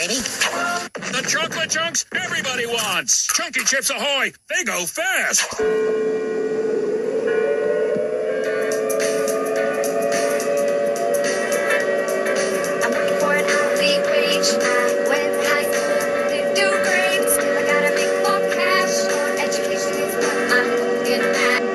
baby. The chocolate chunks everybody wants. Chunky Chips Ahoy! They go fast. I'm working for an hourly wage. I went to high school, didn't do great. Still, I gotta make more cash. Education is what I'm looking at.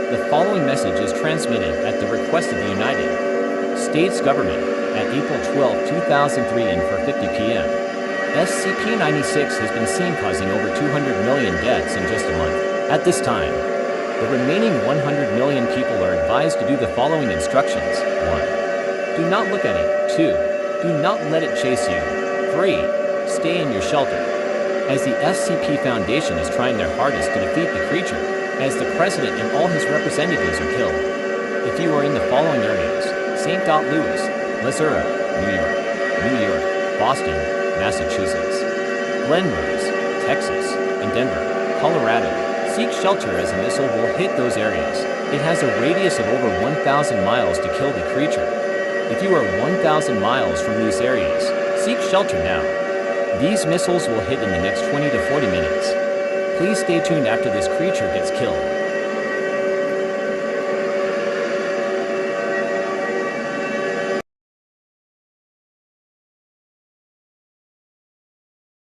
The following message is transmitted at the request of the United States government at April 12, 2003 and for 50 p.m. SCP-96 has been seen causing over 200 million deaths in just a month. At this time, the remaining 100 million people are advised to do the following instructions. 1. Do not look at it. 2. Do not let it chase you. 3. Stay in your shelter. As the SCP Foundation is trying their hardest to defeat the creature, as the President and all his representatives are killed. If you are in the following areas: St. Louis, Missouri, New York, Boston, Massachusetts, Glen, Texas, and Denver, Colorado, seek shelter as a missile will hit those areas. It has a radius of over 1,000 miles to kill the creature. If you are 1,000 miles from these areas, seek shelter now. These missiles will hit in the next 20 to 40 minutes. Please stay tuned after this creature gets killed.